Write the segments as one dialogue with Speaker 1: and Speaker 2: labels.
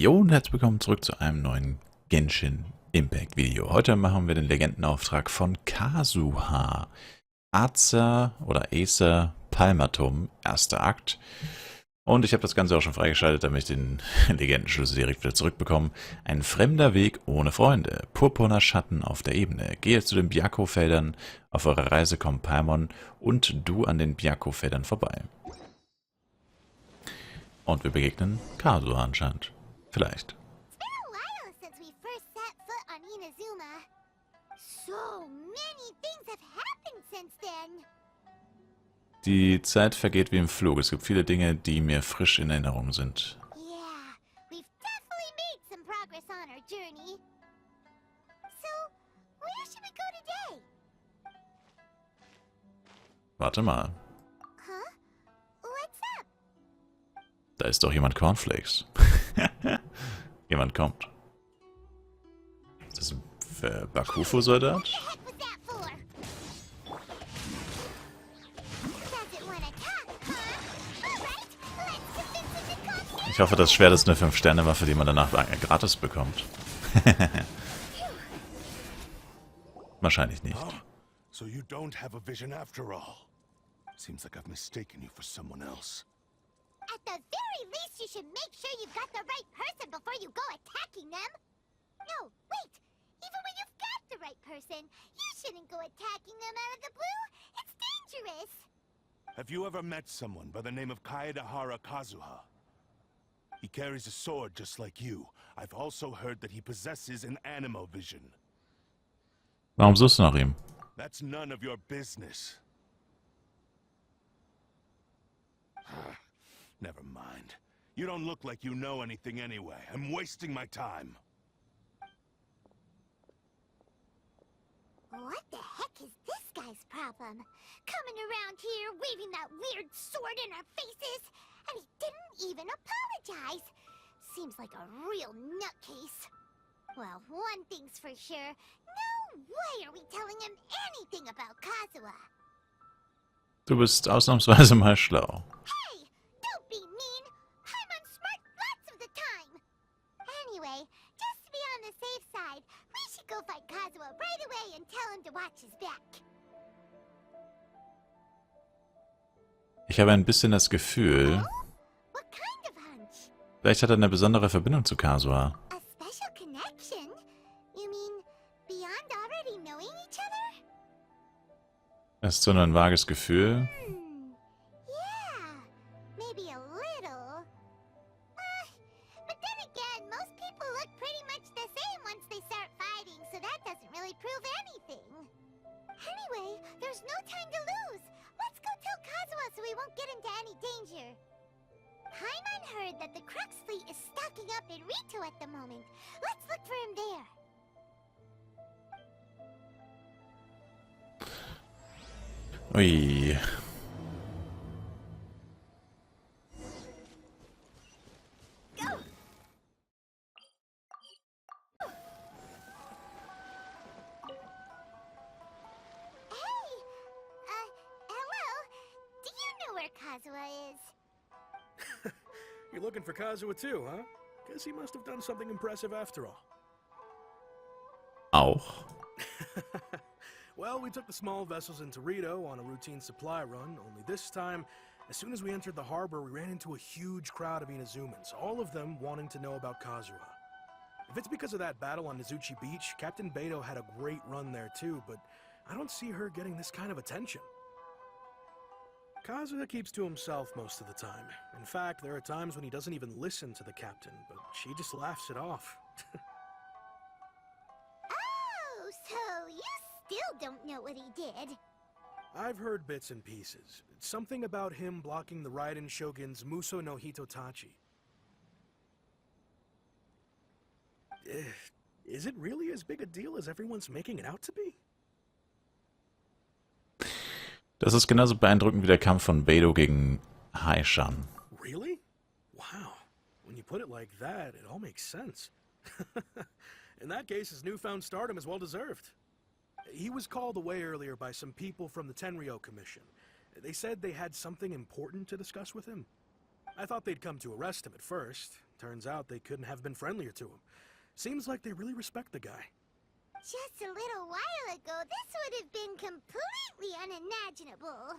Speaker 1: Jo und herzlich willkommen zurück zu einem neuen Genshin Impact Video. Heute machen wir den Legendenauftrag von Kazuha Acer Acer Palmatum, erster Akt. Und ich habe das Ganze auch schon freigeschaltet, damit ich den Legendenschlüssel direkt wieder zurückbekomme. Ein fremder Weg ohne Freunde. Purpurner Schatten auf der Ebene. Gehe zu den Byakko-Feldern. Auf eurer Reise kommen Paimon und du an den Byakko-Feldern vorbei. Und wir begegnen Kazuha anscheinend. Vielleicht. Die Zeit vergeht wie im Flug. Es gibt viele Dinge, die mir frisch in Erinnerung sind. Warte mal. Da ist doch jemand Cornflakes. Jemand kommt. Ist das ein Bakufu-Soldat? Ich hoffe, das Schwert ist eine 5-Sterne-Waffe, die man danach gratis bekommt. Wahrscheinlich nicht.
Speaker 2: So you don't have a vision after all. Seems like I've mistaken you for someone else.
Speaker 3: At the very least, you should make sure you've got the right person before you go attacking them. No, wait. Even when you've got the right person, you shouldn't go attacking them out of the blue. It's dangerous.
Speaker 2: Have you ever met someone by the name of Kazuha? He carries a sword just like you. I've also heard that he possesses an animal vision.
Speaker 1: Warum suchst du nach ihm?
Speaker 2: That's none of your business. Never mind. You don't look like you know anything anyway. I'm wasting my time.
Speaker 3: What the heck is this guy's problem? Coming around here, waving that weird sword in our faces, and he didn't even apologize. Seems like a real nutcase. Well, one thing's for sure. No way are we telling him anything about Kazuha.
Speaker 1: Du bist ausnahmsweise mal schlau.
Speaker 3: Hey, don't be mean. I'm smart lots of the time. Anyway, just to be on the safe side, we should go fight Kazuha right away and tell him to watch his back.
Speaker 1: Ich habe ein bisschen das Gefühl,
Speaker 3: What kind of hunch?
Speaker 1: vielleicht hat er eine besondere Verbindung zu Kazuha.
Speaker 3: A special connection? You mean beyond already knowing each other?
Speaker 1: Es ist so nur ein vages Gefühl.
Speaker 3: Yeah, maybe a little. But then again, most people look pretty much the same once they start fighting, so that doesn't really prove anything. Anyway, there's no time to lose. Let's go tell Kazuha so we won't get into any danger. Paimon heard that the Crux fleet is stocking up in Rito at the moment. Let's look for him there.
Speaker 1: Ui.
Speaker 3: Kazuha is.
Speaker 4: You're looking for Kazuha too, huh? Guess he must have done something impressive after all.
Speaker 1: Auch.
Speaker 4: Well, we took the small vessels into Rito on a routine supply run, only this time, as soon as we entered the harbor, we ran into a huge crowd of Inazumans, all of them wanting to know about Kazuha. If it's because of that battle on Nizuchi Beach, Captain Beto had a great run there too, but I don't see her getting this kind of attention. Kazuha keeps to himself most of the time. In fact, there are times when he doesn't even listen to the captain, but she just laughs it off.
Speaker 3: Oh, so you still don't know what he did?
Speaker 4: I've heard bits and pieces. Something about him blocking the Raiden Shogun's Muso no Hitotachi. Is it really as big a deal as everyone's making it out to be?
Speaker 1: Das ist genauso beeindruckend wie der Kampf von Beto gegen Schatten.
Speaker 4: Really? Wow. When you put it like that, it all makes sense. In that case, his newfound stardom is well deserved. He was called away earlier by some people from the Tenryou Commission. They said they had something important to discuss with him. I thought they'd come to arrest him at first. Turns out they couldn't have been friendlier to him. Seems like they really respect the guy.
Speaker 3: Just a little while ago, this would have been completely unimaginable.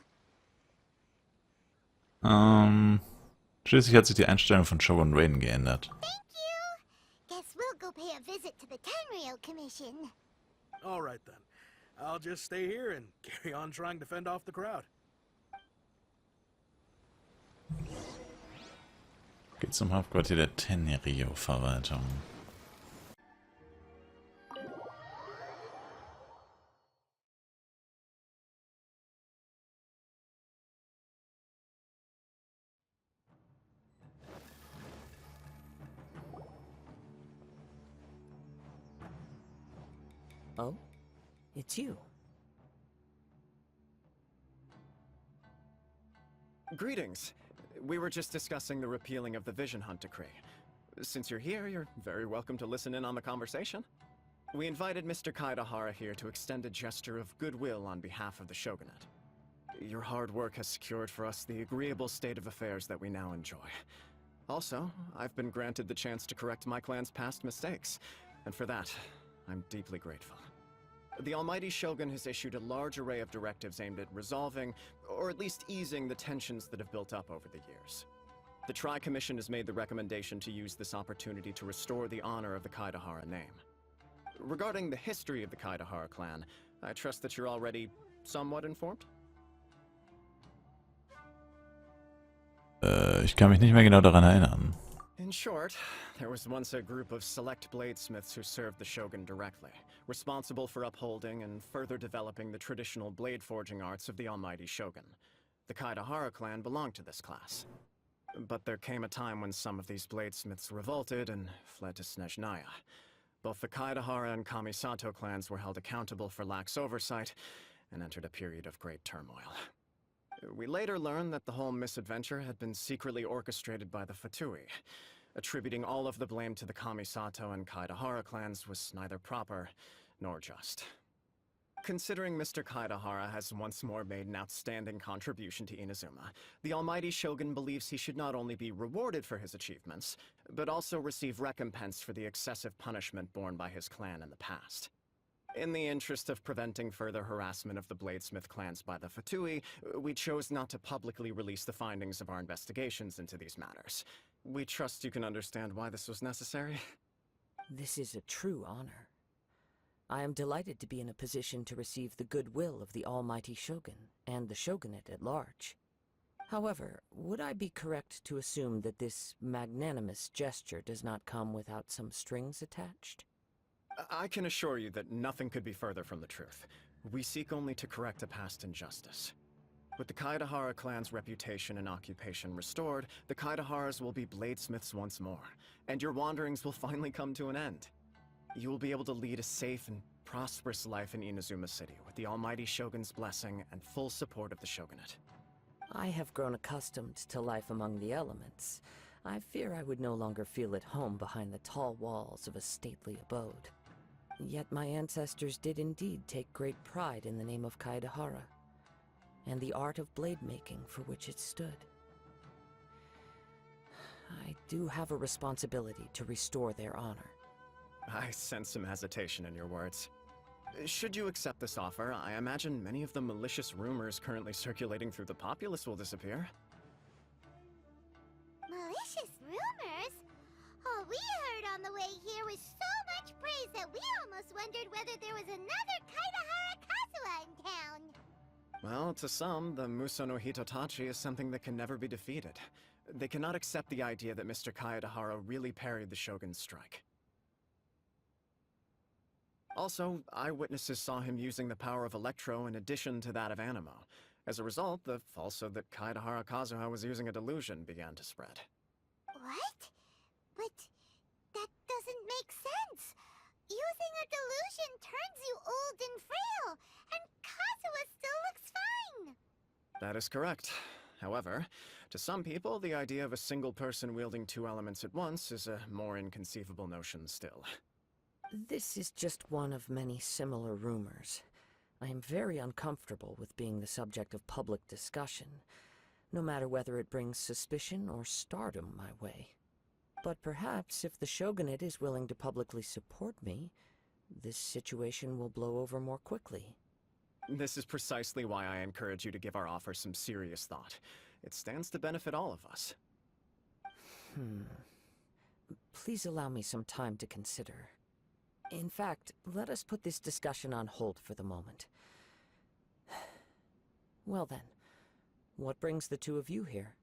Speaker 1: Schließlich hat sich die Einstellung von Shogun Raiden geändert.
Speaker 3: Thank you. Guess we'll go pay a visit to the Tenryou Commission.
Speaker 4: All right then. I'll just stay here and carry on trying to fend off the crowd.
Speaker 1: Geht zum Hauptquartier der Tenryou-Verwaltung.
Speaker 5: Oh? It's you.
Speaker 6: Greetings. We were just discussing the repealing of the Vision Hunt Decree. Since you're here, you're very welcome to listen in on the conversation. We invited Mr. Kaidahara here to extend a gesture of goodwill on behalf of the Shogunate. Your hard work has secured for us the agreeable state of affairs that we now enjoy. Also, I've been granted the chance to correct my clan's past mistakes, and for that, I'm deeply grateful. The Almighty Shogun has issued a large array of directives aimed at resolving, or at least easing, the tensions that have built up over the years. The Tri-Commission has made the recommendation to use this opportunity to restore the honor of the Kaidahara name. Regarding the history of the Kaidahara clan, I trust that you're already somewhat informed?
Speaker 1: Ich kann mich nicht mehr genau daran erinnern.
Speaker 6: In short, there was once a group of select bladesmiths who served the Shogun directly, responsible for upholding and further developing the traditional blade forging arts of the Almighty Shogun. The Kaidahara clan belonged to this class. But there came a time when some of these bladesmiths revolted and fled to Snezhnaya. Both the Kaidahara and Kamisato clans were held accountable for lax oversight and entered a period of great turmoil. We later learned that the whole misadventure had been secretly orchestrated by the Fatui. Attributing all of the blame to the Kamisato and Kaidahara clans was neither proper nor just. Considering Mr. Kaidahara has once more made an outstanding contribution to Inazuma, the Almighty Shogun believes he should not only be rewarded for his achievements, but also receive recompense for the excessive punishment borne by his clan in the past. In the interest of preventing further harassment of the Bladesmith clans by the Fatui, we chose not to publicly release the findings of our investigations into these matters. We trust you can understand why this was necessary.
Speaker 5: This is a true honor. I am delighted to be in a position to receive the goodwill of the Almighty Shogun and the Shogunate at large. However, would I be correct to assume that this magnanimous gesture does not come without some strings attached?
Speaker 6: I can assure you that nothing could be further from the truth. We seek only to correct a past injustice. With the Kaidahara clan's reputation and occupation restored, the Kaidaharas will be bladesmiths once more, and your wanderings will finally come to an end. You will be able to lead a safe and prosperous life in Inazuma City, with the Almighty Shogun's blessing and full support of the Shogunate.
Speaker 5: I have grown accustomed to life among the elements. I fear I would no longer feel at home behind the tall walls of a stately abode. Yet my ancestors did indeed take great pride in the name of Kaidahara, and the art of blade making for which it stood. I do have a responsibility to restore their honor.
Speaker 6: I sense some hesitation in your words. Should you accept this offer, I imagine many of the malicious rumors currently circulating through the populace will disappear.
Speaker 3: Malicious rumors? All we heard on the way here was so much praise that we almost wondered whether there was another Kaidahara Kazuha in town.
Speaker 6: Well, to some, the Muso no Hitotachi is something that can never be defeated. They cannot accept the idea that Mr. Kaidahara really parried the Shogun's strike. Also, eyewitnesses saw him using the power of Electro in addition to that of Animo. As a result, the falsehood that Kaidahara Kazuha was using a delusion began to spread.
Speaker 3: What? But that doesn't make sense. Using a delusion turns you old and frail, and Kazuha still looks fine.
Speaker 6: That is correct. However, to some people, the idea of a single person wielding two elements at once is a more inconceivable notion still.
Speaker 5: This is just one of many similar rumors. I am very uncomfortable with being the subject of public discussion, no matter whether it brings suspicion or stardom my way. But perhaps if the Shogunate is willing to publicly support me, this situation will blow over more quickly.
Speaker 6: This is precisely why I encourage you to give our offer some serious thought. It stands to benefit all of us.
Speaker 5: Please allow me some time to consider. In fact, let us put this discussion on hold for the moment. Well then, what brings the two of you here?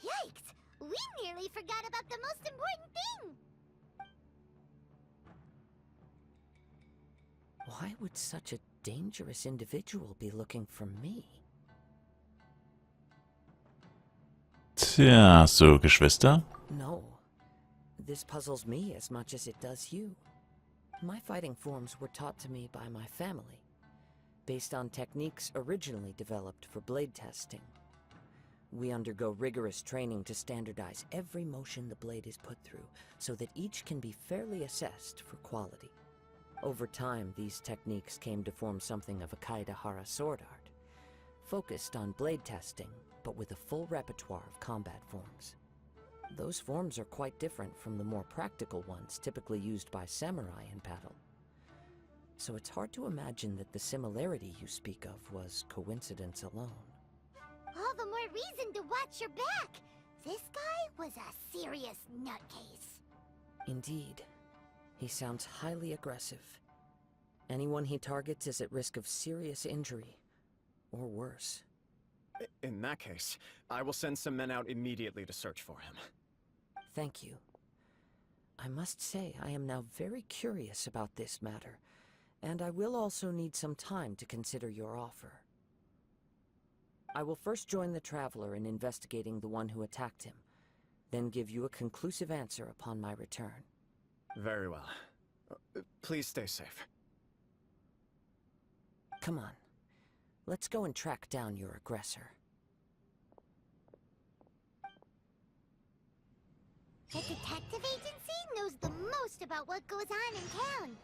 Speaker 3: Yikes! We nearly forgot about the most important thing!
Speaker 5: Why would such a dangerous individual be looking for me?
Speaker 1: Tja, so Geschwister?
Speaker 5: No. This puzzles me as much as it does you. My fighting forms were taught to me by my family, based on techniques originally developed for blade testing. We undergo rigorous training to standardize every motion the blade is put through, so that each can be fairly assessed for quality. Over time, these techniques came to form something of a Kaedehara sword art, focused on blade testing, but with a full repertoire of combat forms. Those forms are quite different from the more practical ones typically used by samurai in battle. So it's hard to imagine that the similarity you speak of was coincidence alone.
Speaker 3: All the more reason to watch your back! This guy was a serious nutcase.
Speaker 5: Indeed. He sounds highly aggressive. Anyone he targets is at risk of serious injury, or worse.
Speaker 6: In that case, I will send some men out immediately to search for him.
Speaker 5: Thank you. I must say I am now very curious about this matter, and I will also need some time to consider your offer. I will first join the Traveler in investigating the one who attacked him, then give you a conclusive answer upon my return.
Speaker 6: Very well. Please stay safe.
Speaker 5: Come on. Let's go and track down your aggressor.
Speaker 3: The detective agency knows the most about what goes on in town.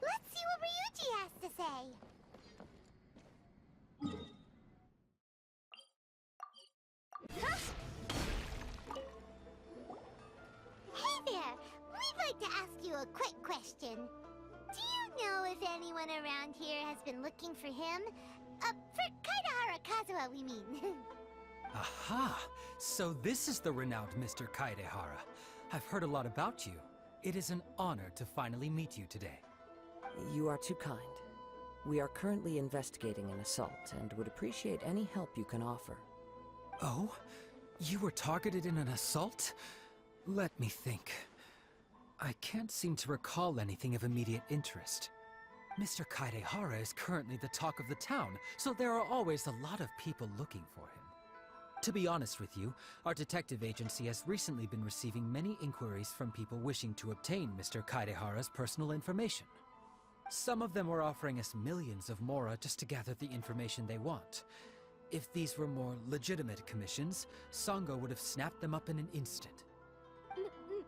Speaker 3: Let's see what Ryuji has to say. Huh? Hey there! We'd like to ask you a quick question. Do you know if anyone around here has been looking for him? For Kaedehara Kazuha, we mean.
Speaker 7: Aha! So this is the renowned Mr. Kaedehara. I've heard a lot about you. It is an honor to finally meet you today.
Speaker 5: You are too kind. We are currently investigating an assault and would appreciate any help you can offer.
Speaker 7: Oh? You were targeted in an assault? Let me think. I can't seem to recall anything of immediate interest. Mr. Kaedehara is currently the talk of the town, so there are always a lot of people looking for him. To be honest with you, our detective agency has recently been receiving many inquiries from people wishing to obtain Mr. Kaedehara's personal information. Some of them were offering us millions of mora just to gather the information they want. If these were more legitimate commissions, Sango would have snapped them up in an instant.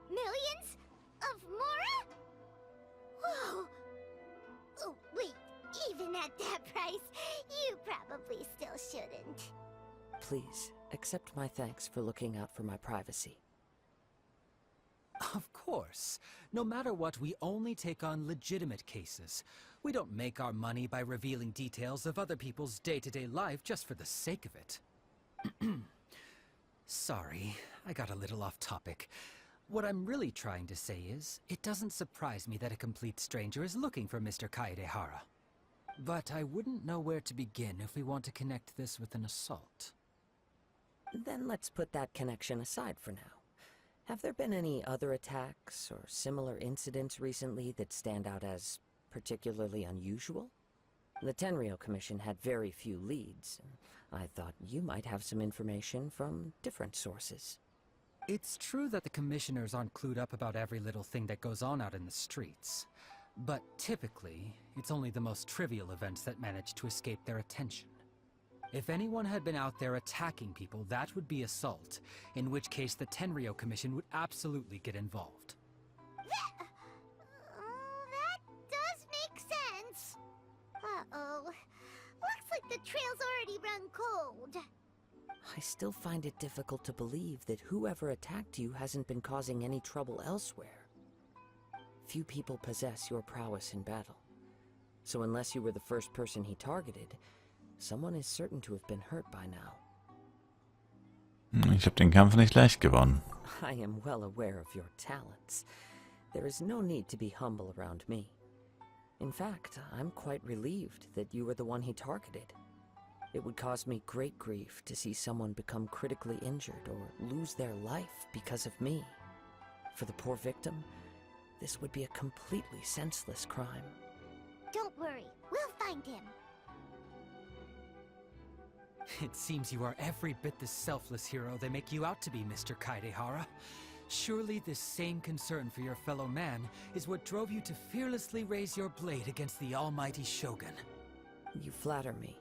Speaker 3: Millions? Of mora? Whoa! Oh, wait, even at that price, you probably still shouldn't.
Speaker 5: Please, accept my thanks for looking out for my privacy.
Speaker 7: Of course. No matter what, we only take on legitimate cases. We don't make our money by revealing details of other people's day-to-day life just for the sake of it. Sorry, I got a little off topic. What I'm really trying to say is, it doesn't surprise me that a complete stranger is looking for Mr. Kaedehara. But I wouldn't know where to begin if we want to connect this with an assault.
Speaker 5: Then let's put that connection aside for now. Have there been any other attacks or similar incidents recently that stand out as particularly unusual? The Tenryou Commission had very few leads, and I thought you might have some information from different sources.
Speaker 7: It's true that the commissioners aren't clued up about every little thing that goes on out in the streets. But typically, it's only the most trivial events that manage to escape their attention. If anyone had been out there attacking people, that would be assault, in which case the Tenryou Commission would absolutely get involved.
Speaker 3: That does make sense. Uh-oh. Looks like the trail's already run cold.
Speaker 5: I still find it difficult to believe that whoever attacked you hasn't been causing any trouble elsewhere. Few people possess your prowess in battle. So unless you were the first person he targeted, someone is certain to have been hurt by now.
Speaker 1: Ich habe den Kampf nicht leicht gewonnen.
Speaker 5: I am well aware of your talents. There is no need to be humble around me. In fact, I'm quite relieved that you were the one he targeted. It would cause me great grief to see someone become critically injured or lose their life because of me. For the poor victim, this would be a completely senseless crime.
Speaker 3: Don't worry, we'll find him.
Speaker 7: It seems you are every bit the selfless hero they make you out to be, Mr. Kaidehara. Surely this same concern for your fellow man is what drove you to fearlessly raise your blade against the almighty Shogun.
Speaker 5: You flatter me.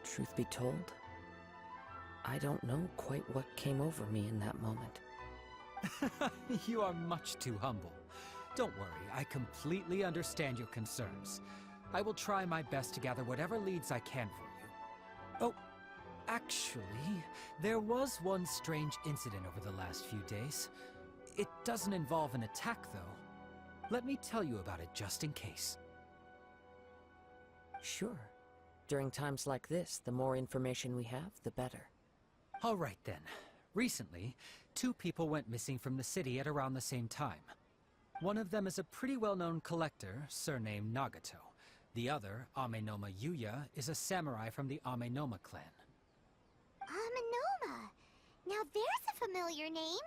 Speaker 5: Truth be told, I don't know quite what came over me in that moment.
Speaker 7: You are much too humble. Don't worry, I completely understand your concerns. I will try my best to gather whatever leads I can for you. Oh, actually, there was one strange incident over the last few days. It doesn't involve an attack, though. Let me tell you about it just in case.
Speaker 5: Sure. During times like this, the more information we have, the better.
Speaker 7: All right, then. Recently, 2 people went missing from the city at around the same time. One of them is a pretty well-known collector, surnamed Nagato. The other, Amenoma Yuya, is a samurai from the Amenoma clan.
Speaker 3: Amenoma! Now there's a familiar name.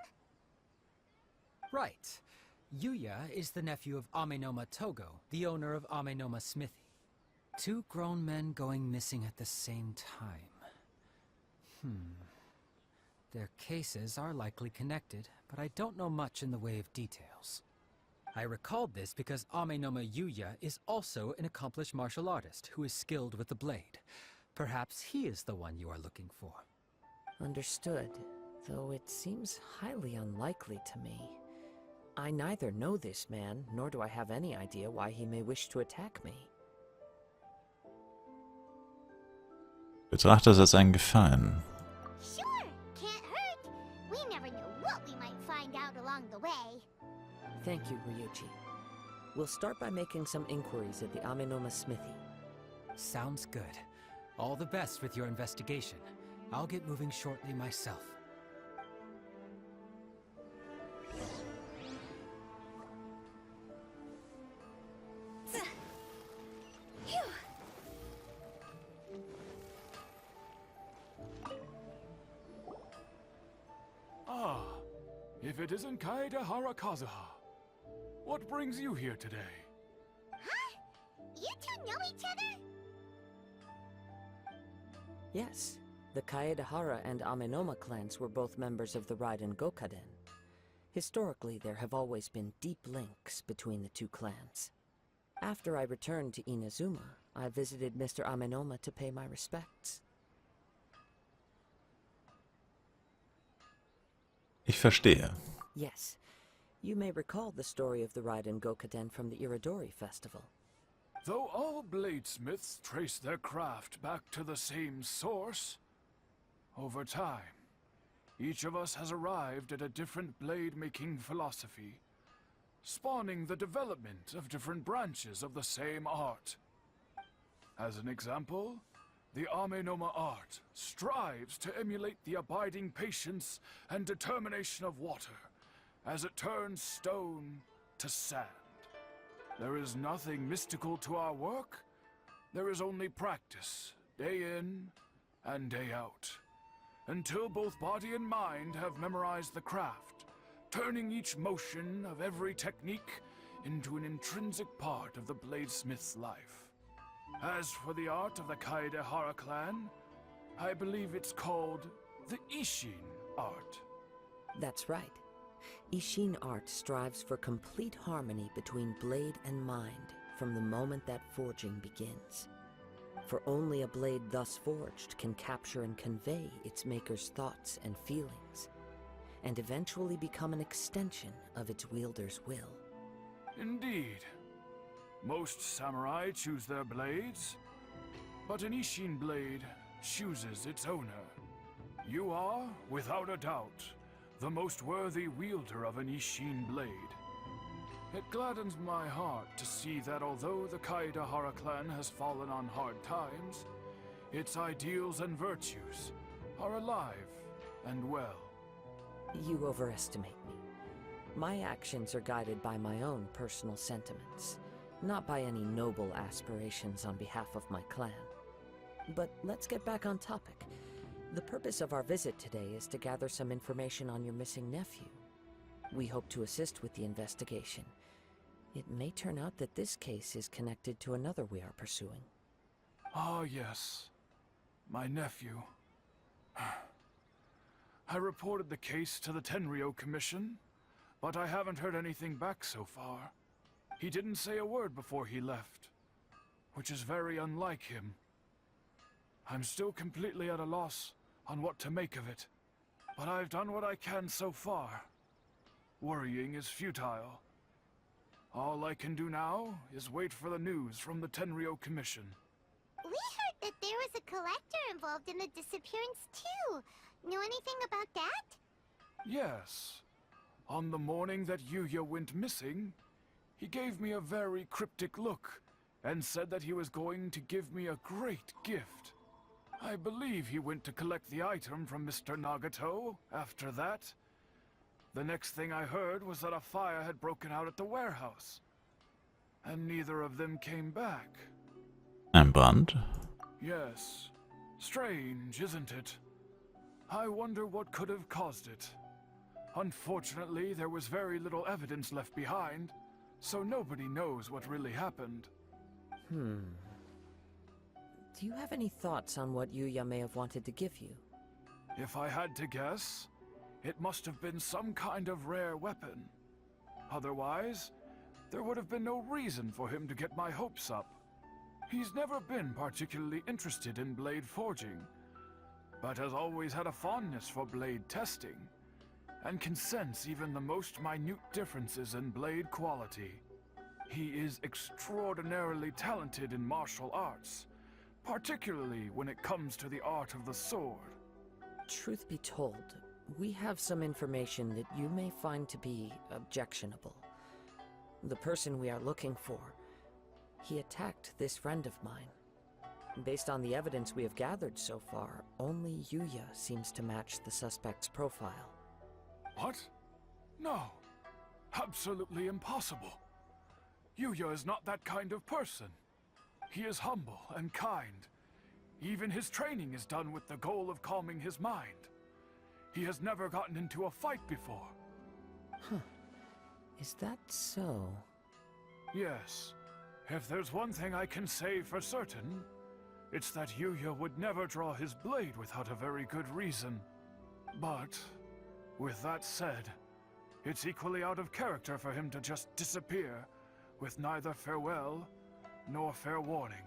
Speaker 7: Right. Yuya is the nephew of Amenoma Togo, the owner of Amenoma Smithy. 2 grown men going missing at the same time. Their cases are likely connected, but I don't know much in the way of details. I recalled this because Amenoma Yuya is also an accomplished martial artist who is skilled with the blade. Perhaps he is the one you are looking for.
Speaker 5: Understood, though it seems highly unlikely to me. I neither know this man, nor do I have any idea why he may wish to attack me.
Speaker 1: Betrachte es als einen Gefallen.
Speaker 3: Sure, can't hurt. We never know what we might find out along the way.
Speaker 5: Thank you, Ryuichi. We'll start by making some inquiries at the Amenoma Smithy.
Speaker 7: Sounds good. All the best with your investigation. I'll get moving shortly myself.
Speaker 2: Ah, if it isn't Kaedehara Kazuha. What brings you here today?
Speaker 3: Huh? You 2 know each other?
Speaker 5: Yes, the Kaedehara and Amenoma clans were both members of the Raiden Gokaden. Historically, there have always been deep links between the 2 clans. After I returned to Inazuma, I visited Mr. Amenoma to pay my respects.
Speaker 1: Ich verstehe.
Speaker 5: Yes, you may recall the story of the Raiden Gokaden from the Iridori Festival.
Speaker 2: Though all bladesmiths trace their craft back to the same source, over time, each of us has arrived at a different blade-making philosophy, spawning the development of different branches of the same art. As an example, the Amenoma art strives to emulate the abiding patience and determination of water as it turns stone to sand. There is nothing mystical to our work. There is only practice, day in and day out, until both body and mind have memorized the craft, turning each motion of every technique into an intrinsic part of the bladesmith's life. As for the art of the Kaedehara clan, I believe it's called the Ishin art.
Speaker 5: That's right. Ishin art strives for complete harmony between blade and mind from the moment that forging begins. For only a blade thus forged can capture and convey its maker's thoughts and feelings, and eventually become an extension of its wielder's will.
Speaker 2: Indeed. Most samurai choose their blades, but an Ishin blade chooses its owner. You are, without a doubt, the most worthy wielder of an Ishin blade. It gladdens my heart to see that although the Kaedehara clan has fallen on hard times, its ideals and virtues are alive and well.
Speaker 5: You overestimate me. My actions are guided by my own personal sentiments, not by any noble aspirations on behalf of my clan. But let's get back on topic. The purpose of our visit today is to gather some information on your missing nephew. We hope to assist with the investigation. It may turn out that this case is connected to another we are pursuing.
Speaker 2: Ah, yes. My nephew. I reported the case to the Tenryou Commission, but I haven't heard anything back so far. He didn't say a word before he left, which is very unlike him. I'm still completely at a loss on what to make of it, but I've done what I can so far. Worrying is futile. All I can do now is wait for the news from the Tenryou Commission.
Speaker 3: We heard that there was a collector involved in the disappearance too. Know anything about that?
Speaker 2: Yes. On the morning that Yuya went missing, he gave me a very cryptic look and said that he was going to give me a great gift. I believe he went to collect the item from Mr. Nagato after that. The next thing I heard was that a fire had broken out at the warehouse, and neither of them came back.
Speaker 1: Ein Brand?
Speaker 2: Yes. Strange, isn't it? I wonder what could have caused it. Unfortunately, there was very little evidence left behind, so nobody knows what really happened.
Speaker 5: Do you have any thoughts on what Yuya may have wanted to give you?
Speaker 2: If I had to guess, it must have been some kind of rare weapon. Otherwise, there would have been no reason for him to get my hopes up. He's never been particularly interested in blade forging, but has always had a fondness for blade testing, and can sense even the most minute differences in blade quality. He is extraordinarily talented in martial arts, particularly when it comes to the art of the sword.
Speaker 5: Truth be told, we have some information that you may find to be objectionable. The person we are looking for, he attacked this friend of mine. Based on the evidence we have gathered so far, only Yuya seems to match the suspect's profile.
Speaker 2: What? No. Absolutely impossible. Yuya is not that kind of person. He is humble and kind. Even his training is done with the goal of calming his mind. He has never gotten into a fight before.
Speaker 5: Is that so?
Speaker 2: Yes. If there's one thing I can say for certain, it's that Yuya would never draw his blade without a very good reason. But, with that said, it's equally out of character for him to just disappear, with neither farewell nor fair warning.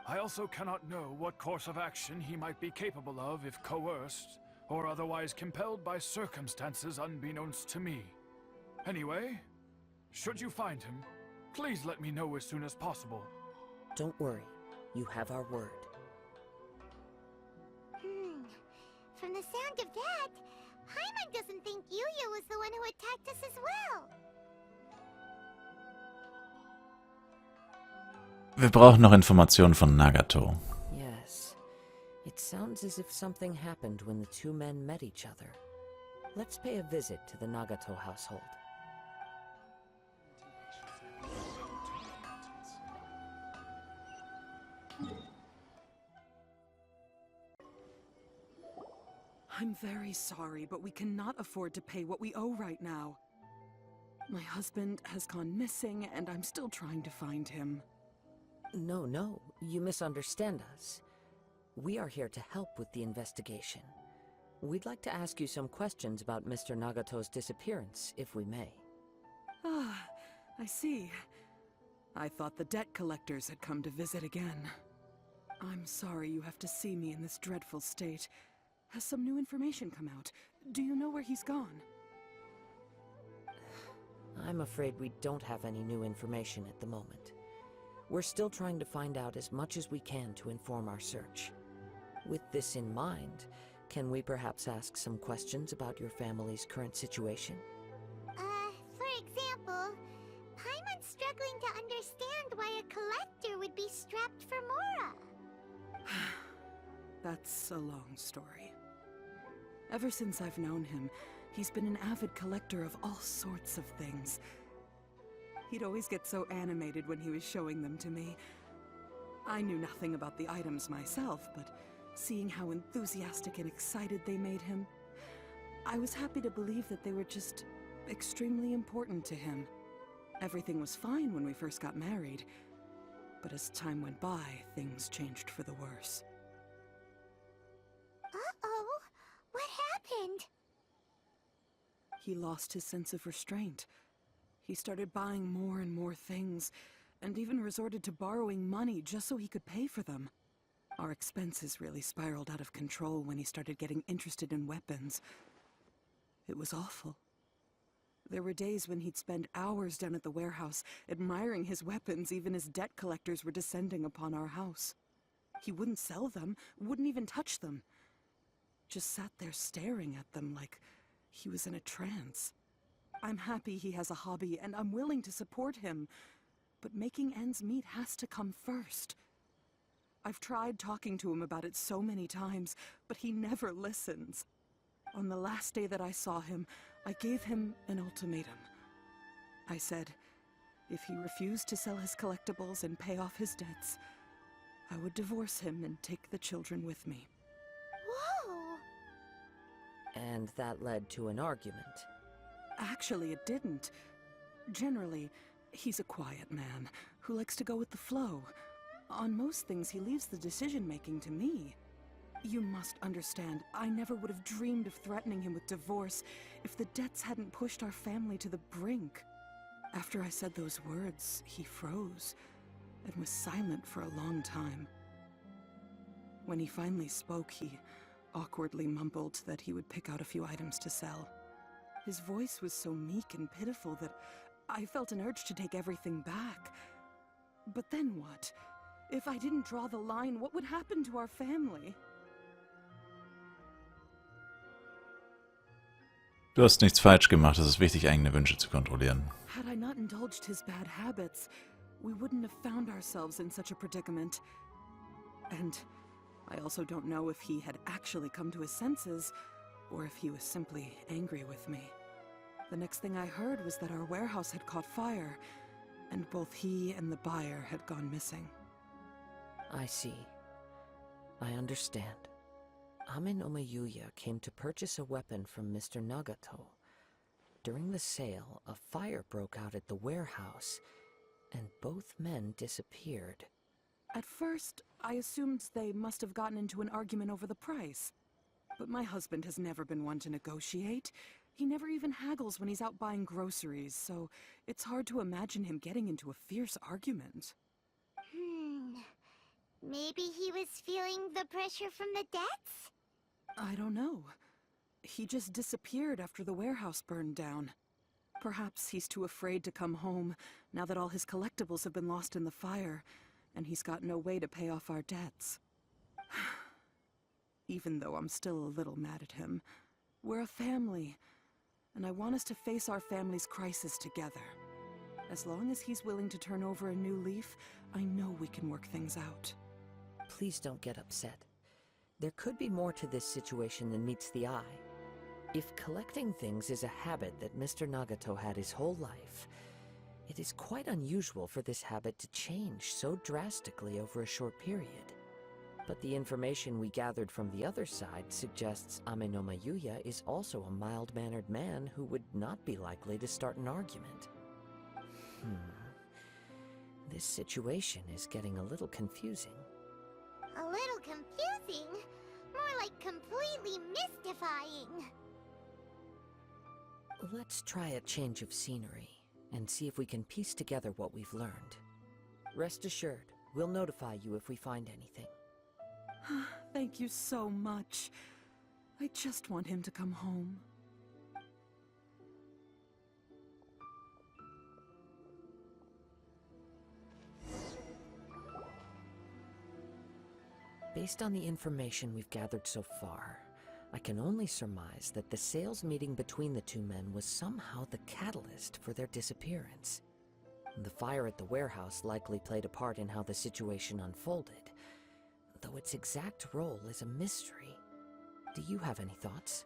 Speaker 2: I also cannot know what course of action he might be capable of if coerced, or otherwise compelled by circumstances unbeknownst to me. Anyway, should you find him, please let me know as soon as possible.
Speaker 5: Don't worry, you have our word.
Speaker 3: From the sound of that, Paimon doesn't think Yuya was the one who attacked us as well.
Speaker 1: Wir brauchen noch Informationen von Nagato.
Speaker 5: Yes. It sounds as if something happened when the two men met each other. Let's pay a visit to the Nagato household.
Speaker 8: I'm very sorry, but we cannot afford to pay what we owe right now. My husband has gone missing, and I'm still trying to find him.
Speaker 5: No, you misunderstand us. We are here to help with the investigation. We'd like to ask you some questions about Mr. Nagato's disappearance, if we may.
Speaker 8: Ah, I see. I thought the debt collectors had come to visit again. I'm sorry you have to see me in this dreadful state. Has some new information come out? Do you know where he's gone?
Speaker 5: I'm afraid we don't have any new information at the moment. We're still trying to find out as much as we can to inform our search. With this in mind, Can we perhaps ask some questions about your family's current situation?
Speaker 3: For example, Paimon's struggling to understand why a collector would be strapped for Mora.
Speaker 8: That's a long story. Ever since I've known him, he's been an avid collector of all sorts of things. He'd always get so animated when he was showing them to me. I knew nothing about the items myself, but seeing how enthusiastic and excited they made him, I was happy to believe that they were just extremely important to him. Everything was fine when we first got married, but as time went by, things changed for the worse.
Speaker 3: Uh-oh, what happened?
Speaker 8: He lost his sense of restraint. He started buying more and more things, and even resorted to borrowing money just so he could pay for them. Our expenses really spiraled out of control when he started getting interested in weapons. It was awful. There were days when he'd spend hours down at the warehouse, admiring his weapons even as debt collectors were descending upon our house. He wouldn't sell them, wouldn't even touch them. Just sat there staring at them like he was in a trance. I'm happy he has a hobby, and I'm willing to support him. But making ends meet has to come first. I've tried talking to him about it so many times, but he never listens. On the last day that I saw him, I gave him an ultimatum. I said, if he refused to sell his collectibles and pay off his debts, I would divorce him and take the children with me.
Speaker 3: Whoa!
Speaker 5: And that led to an argument.
Speaker 8: Actually, it didn't. Generally, he's a quiet man who likes to go with the flow. On most things, he leaves the decision-making to me. You must understand, I never would have dreamed of threatening him with divorce if the debts hadn't pushed our family to the brink. After I said those words, he froze and was silent for a long time. When he finally spoke, he awkwardly mumbled that he would pick out a few items to sell. His voice was so meek and pitiful that I felt an urge to take everything back. But then what? If I didn't draw the line, what would happen to our family?
Speaker 1: Du hast nichts falsch gemacht. Es ist wichtig, eigene Wünsche zu kontrollieren.
Speaker 8: Had I not indulged his bad habits, we wouldn't have found ourselves in such a predicament. And I also don't know if he had actually come to his senses, or if he was simply angry with me. The next thing I heard was that our warehouse had caught fire, and both he and the buyer had gone missing.
Speaker 5: I see. I understand. Amin Omayuya came to purchase a weapon from Mr. Nagato. During the sale, a fire broke out at the warehouse, and both men disappeared.
Speaker 8: At first, I assumed they must have gotten into an argument over the price. But my husband has never been one to negotiate. He never even haggles when he's out buying groceries, so it's hard to imagine him getting into a fierce argument.
Speaker 3: Maybe he was feeling the pressure from the debts?
Speaker 8: I don't know. He just disappeared after the warehouse burned down. Perhaps he's too afraid to come home now that all his collectibles have been lost in the fire, and he's got no way to pay off our debts. Even though I'm still a little mad at him, we're a family, and I want us to face our family's crisis together. As long as he's willing to turn over a new leaf, I know we can work things out.
Speaker 5: Please don't get upset. There could be more to this situation than meets the eye. If collecting things is a habit that Mr. Nagato had his whole life, it is quite unusual for this habit to change so drastically over a short period. But the information we gathered from the other side suggests Amin Omayuya is also a mild-mannered man who would not be likely to start an argument. This situation is getting a little confusing.
Speaker 3: A little confusing? More like completely mystifying.
Speaker 5: Let's try a change of scenery and see if we can piece together what we've learned. Rest assured, we'll notify you if we find anything.
Speaker 8: Thank you so much. I just want him to come home.
Speaker 5: Based on the information we've gathered so far, I can only surmise that the sales meeting between the two men was somehow the catalyst for their disappearance. The fire at the warehouse likely played a part in how the situation unfolded, though its exact role is a mystery. Do you have any thoughts?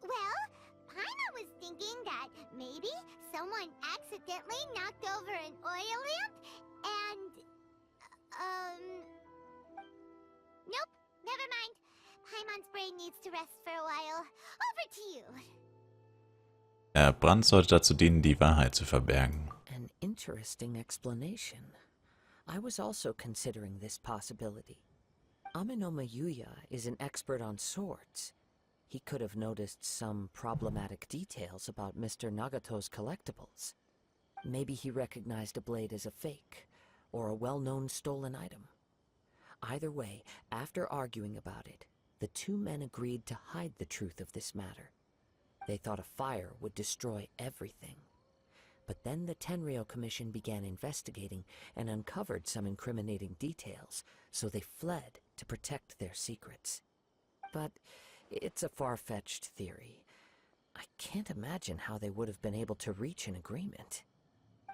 Speaker 3: Well, Paima was thinking that maybe someone accidentally knocked over an oil lamp and, nope, never mind. Paimon's brain needs to rest for a while. Over to you.
Speaker 1: Brand sollte dazu dienen, die Wahrheit zu verbergen.
Speaker 5: An interesting explanation. I was also considering this possibility. Amenoma Yuya is an expert on swords. He could have noticed some problematic details about Mr. Nagato's collectibles. Maybe he recognized a blade as a fake, or a well-known stolen item. Either way, after arguing about it, the two men agreed to hide the truth of this matter. They thought a fire would destroy everything. But then the Tenryou Commission began investigating and uncovered some incriminating details, so they fled to protect their secrets. But it's a far-fetched theory. I can't imagine how they would have been able to reach an agreement.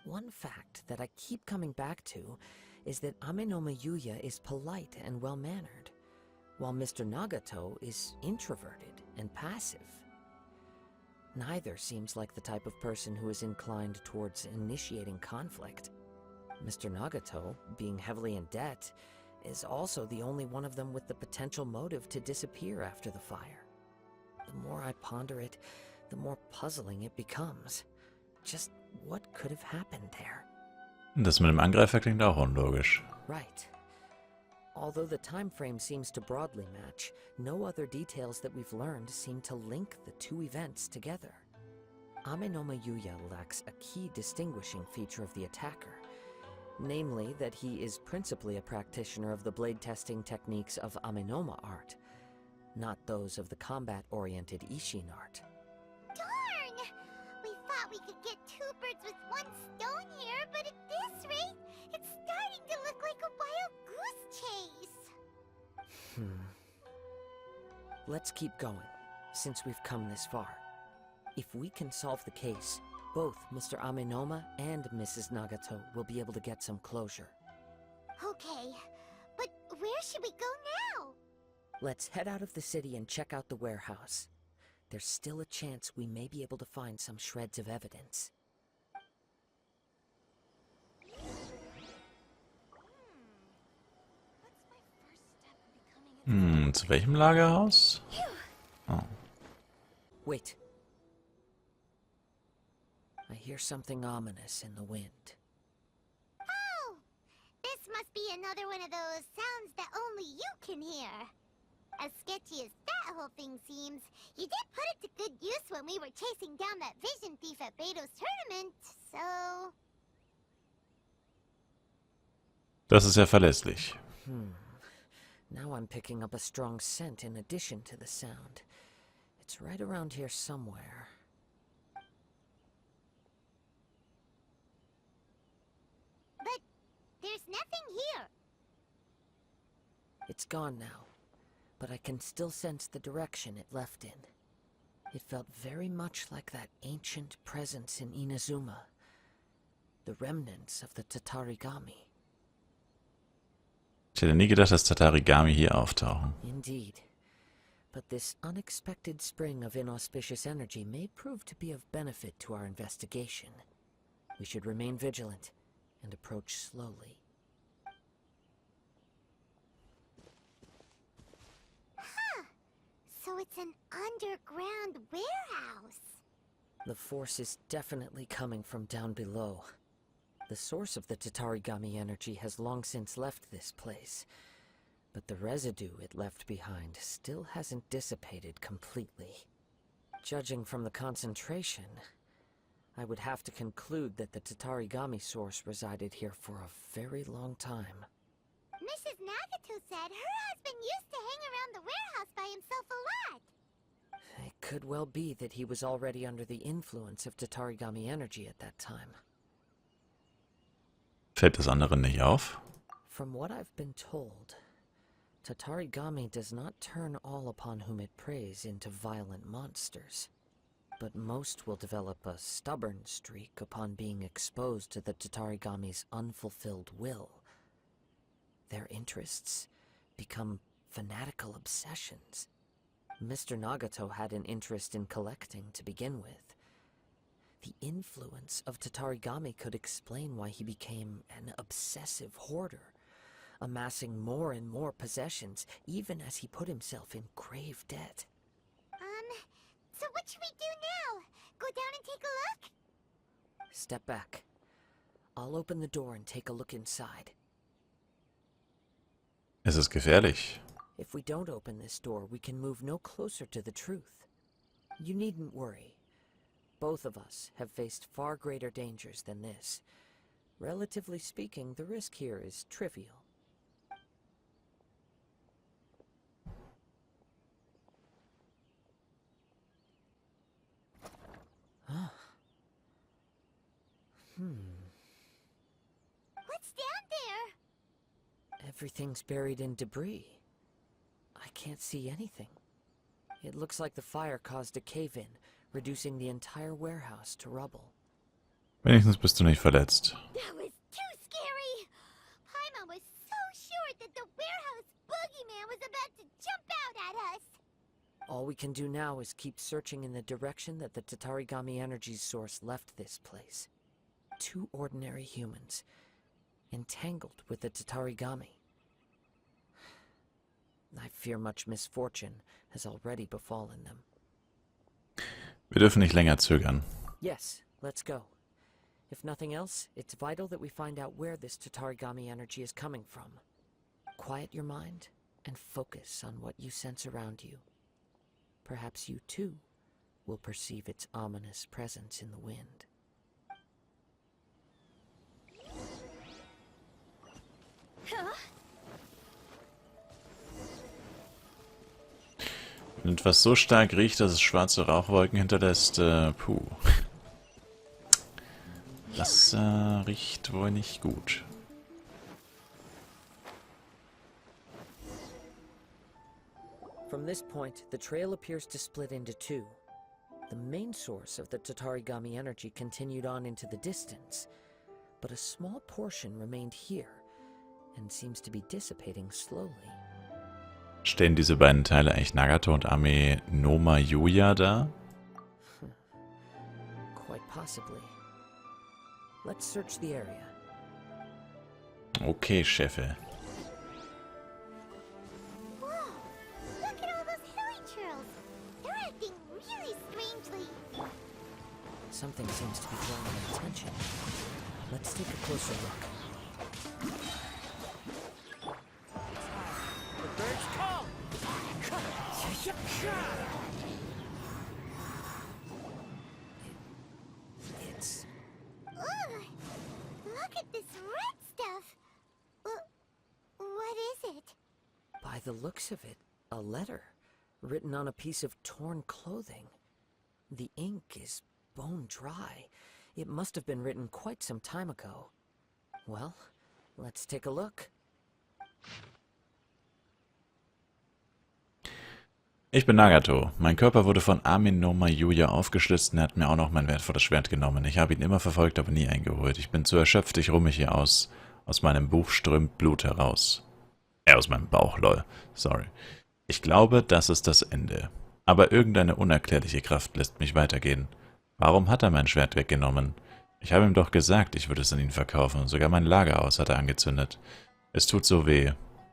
Speaker 5: One fact that I keep coming back to is that Amenoma Yuya is polite and well-mannered, while Mr. Nagato is introverted and passive. Neither seems like the type of person who is inclined towards initiating conflict. Mr. Nagato, being heavily in debt, is also the only one of them with the potential motive to disappear after the fire. The more I ponder it, the more puzzling it becomes. Just what could have happened there?
Speaker 1: Das mit dem Angreifer klingt auch unlogisch.
Speaker 5: Right. Although the time frame seems to broadly match, no other details that we've learned seem to link the two events together. Amenoma Yuya lacks a key distinguishing feature of the attacker, namely that he is principally a practitioner of the blade testing techniques of Amenoma art, not those of the combat-oriented Ishin art.
Speaker 3: Darn! We thought we could get two birds with one stone here, but at this rate, it's starting to look like a wild goose chase.
Speaker 5: Let's keep going, since we've come this far. If we can solve the case, both Mr. Amenoma and Mrs. Nagato will be able to get some closure.
Speaker 3: Okay, but where should we go now?
Speaker 5: Let's head out of the city and check out the warehouse. There's still a chance we may be able to find some shreds of evidence.
Speaker 1: Zu welchem Lagerhaus? Oh.
Speaker 5: Wait. I hear something ominous in the wind.
Speaker 3: Oh! This must be another one of those sounds that only you can hear. As sketchy as that whole thing seems, you did put it to good use when we were chasing down that vision thief at Beto's tournament, so...
Speaker 1: Das ist ja verlässlich.
Speaker 5: Now I'm picking up a strong scent in addition to the sound. It's right around here somewhere.
Speaker 3: But there's nothing here.
Speaker 5: It's gone now, but I can still sense the direction it left in. It felt very much like that ancient presence in Inazuma, the remnants of the Tatarigami.
Speaker 1: Ich hätte nie gedacht, dass Tatarigami hier auftauchen.
Speaker 5: Indeed. But this unexpected spring of inauspicious energy may prove to be of benefit to our investigation. We should remain vigilant and approach slowly.
Speaker 3: Huh. So it's an underground warehouse.
Speaker 5: The force is definitely coming from down below. The source of the Tatarigami energy has long since left this place, but the residue it left behind still hasn't dissipated completely. Judging from the concentration, I would have to conclude that the Tatarigami source resided here for a very long time.
Speaker 3: Mrs. Nagato said her husband used to hang around the warehouse by himself a lot.
Speaker 5: It could well be that he was already under the influence of Tatarigami energy at that time.
Speaker 1: Fällt das anderen nicht auf?
Speaker 5: From what I've been told, Tatarigami does not turn all upon whom it preys into violent monsters, but most will develop a stubborn streak upon being exposed to the Tatarigami's unfulfilled will. Their interests become fanatical obsessions. Mr. Nagato had an interest in collecting to begin with. The influence of Tatarigami could explain why he became an obsessive hoarder, amassing more and more possessions, even as he put himself in grave debt.
Speaker 3: So what should we do now? Go down and take a look?
Speaker 5: Step back. I'll open the door and take a look inside.
Speaker 1: Es ist gefährlich.
Speaker 5: If we don't open this door, we can move no closer to the truth. You needn't worry. Both of us have faced far greater dangers than this. Relatively speaking, the risk here is trivial.
Speaker 3: What's down there?
Speaker 5: Everything's buried in debris. I can't see anything. It looks like the fire caused a cave-in, reducing the entire warehouse to rubble.
Speaker 1: Wenigstens bist du nicht verletzt.
Speaker 3: That was too scary! Paimon was so sure that the warehouse boogeyman was about to jump out at us!
Speaker 5: All we can do now is keep searching in the direction that the Tatarigami energy source left this place. 2 ordinary humans, entangled with the Tatarigami. I fear much misfortune has already befallen them.
Speaker 1: Wir dürfen nicht länger zögern.
Speaker 5: Yes, let's go. If nothing else, it's vital that we find out where this Tatarigami energy is coming from. Quiet your mind and focus on what you sense around you. Perhaps you too will perceive its ominous presence in the wind.
Speaker 3: Huh?
Speaker 1: Wenn etwas so stark riecht, dass es schwarze Rauchwolken hinterlässt, puh. Das riecht wohl nicht gut.
Speaker 5: From this point, the trail appears to split into 2. The main source of the Tatarigami energy continued on into the distance, but a small portion remained here and seems to be dissipating slowly.
Speaker 1: Stellen diese beiden Teile eigentlich Nagato und Ame Noma Yuya dar?
Speaker 5: Quite possibly. Let's search the area.
Speaker 1: Okay, Chefe.
Speaker 3: Whoa! Look at all those hilly churls! They're acting really strangely!
Speaker 5: Something seems to be drawing our attention. Let's take a closer look.
Speaker 7: The birds call!
Speaker 5: It's...
Speaker 3: Ugh! Look at this red stuff! What is it?
Speaker 5: By the looks of it, a letter, written on a piece of torn clothing. The ink is bone dry. It must have been written quite some time ago. Well, let's take a look.
Speaker 1: Ich bin Nagato. Mein Körper wurde von Amin Noma Yuya aufgeschlitzt und er hat mir auch noch mein wertvolles Schwert genommen. Ich habe ihn immer verfolgt, aber nie eingeholt. Ich bin zu erschöpft, ich ruhe mich hier aus. Aus meinem Buch strömt Blut heraus. Aus meinem Bauch, lol. Sorry. Ich glaube, das ist das Ende. Aber irgendeine unerklärliche Kraft lässt mich weitergehen. Warum hat er mein Schwert weggenommen? Ich habe ihm doch gesagt, ich würde es an ihn verkaufen. Sogar mein Lagerhaus hat er angezündet. Es tut so weh.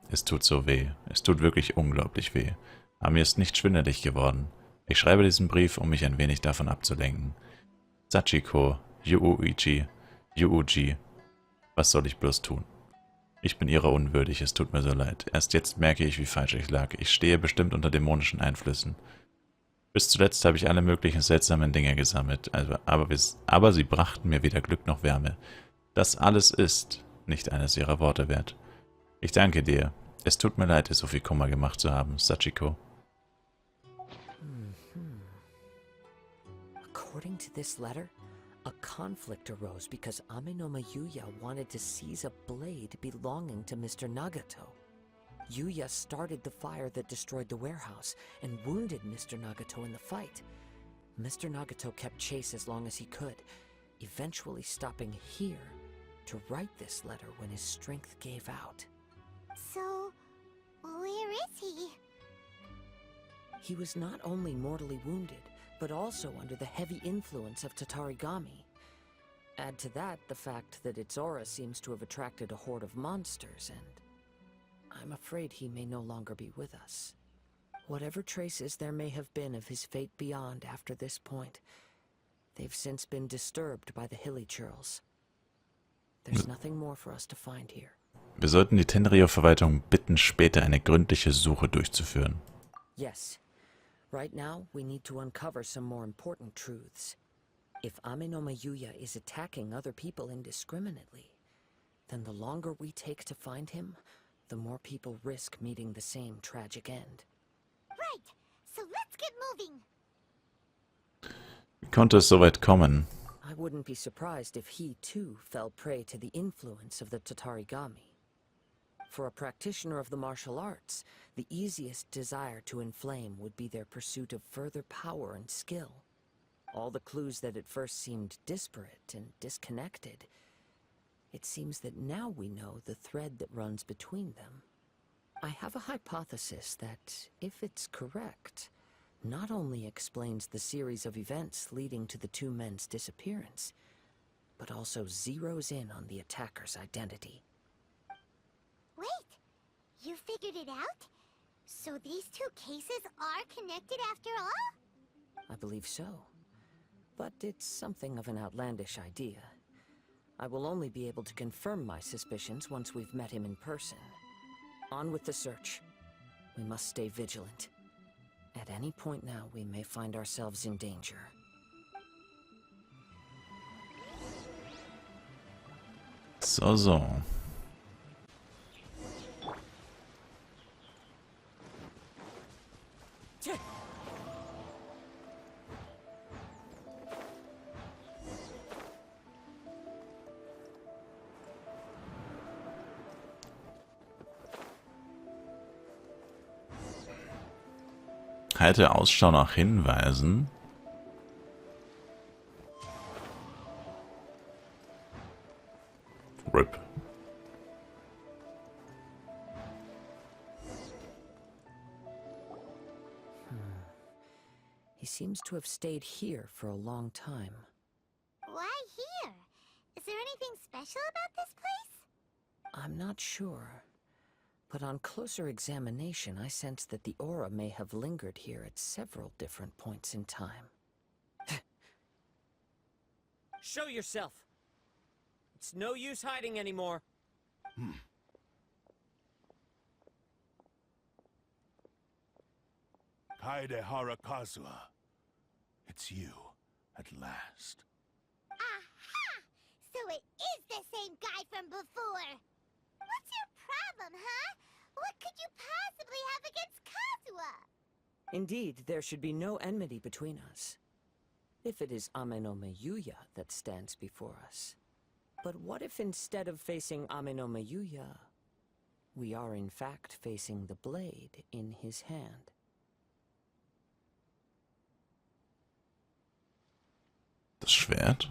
Speaker 1: Es tut so weh. Es tut wirklich unglaublich weh. Aber mir ist nicht schwindelig geworden. Ich schreibe diesen Brief, um mich ein wenig davon abzulenken. Sachiko, Yuuichi, Yuuji. Was soll ich bloß tun? Ich bin ihrer unwürdig, es tut mir so leid. Erst jetzt merke ich, wie falsch ich lag. Ich stehe bestimmt unter dämonischen Einflüssen. Bis zuletzt habe ich alle möglichen seltsamen Dinge gesammelt, aber sie brachten mir weder Glück noch Wärme. Das alles ist nicht eines ihrer Worte wert. Ich danke dir. Es tut mir leid, dir so viel Kummer gemacht zu haben, Sachiko.
Speaker 5: According to this letter, a conflict arose because Ame no Yuya wanted to seize a blade belonging to Mr. Nagato. Yuya started the fire that destroyed the warehouse and wounded Mr. Nagato in the fight. Mr. Nagato kept chase as long as he could, eventually stopping here to write this letter when his strength gave out.
Speaker 3: So, where is he?
Speaker 5: He was not only mortally wounded, but also under the heavy influence of Tatarigami. Add to that the fact that its aura seems to have attracted a horde of monsters, and I'm afraid he may no longer be with us. Whatever traces there may have been of his fate beyond after this point, they've since been disturbed by the hilly churls. There's nothing more for us to find here.
Speaker 1: Wir sollten die Tenrio-Verwaltung bitten, später eine gründliche Suche durchzuführen.
Speaker 5: Yes. Right now, we need to uncover some more important truths. If Amenoma Yuya is attacking other people indiscriminately, then the longer we take to find him, the more people risk meeting the same tragic end.
Speaker 3: Right, so let's get moving.
Speaker 1: Wie konnte es so weit kommen?
Speaker 5: I wouldn't be surprised if he, too, fell prey to the influence of the Tatarigami. For a practitioner of the martial arts, the easiest desire to inflame would be their pursuit of further power and skill. All the clues that at first seemed disparate and disconnected, it seems that now we know the thread that runs between them. I have a hypothesis that, if it's correct, not only explains the series of events leading to the two men's disappearance, but also zeroes in on the attacker's identity.
Speaker 3: Wait, you figured it out? So these two cases are connected after all?
Speaker 5: I believe so. But it's something of an outlandish idea. I will only be able to confirm my suspicions once we've met him in person. On with the search. We must stay vigilant. At any point now, we may find ourselves in danger.
Speaker 1: So. Halte Ausschau nach Hinweisen. RIP.
Speaker 5: He seems to have stayed here for a long time.
Speaker 3: Why here? Is there anything special about this place?
Speaker 5: I'm not sure. But on closer examination, I sense that the aura may have lingered here at several different points in time. Show yourself! It's no use hiding anymore.
Speaker 9: Kaedehara Kazuha. It's you, at last.
Speaker 3: Aha! So it is the same guy from before! What's your problem, huh? What could you possibly have against Kazuha?
Speaker 5: Indeed, there should be no enmity between us. If it is Amenoma Yuya that stands before us. But what if instead of facing Amenoma Yuya, we are in fact facing the blade in his hand?
Speaker 1: Das Schwert?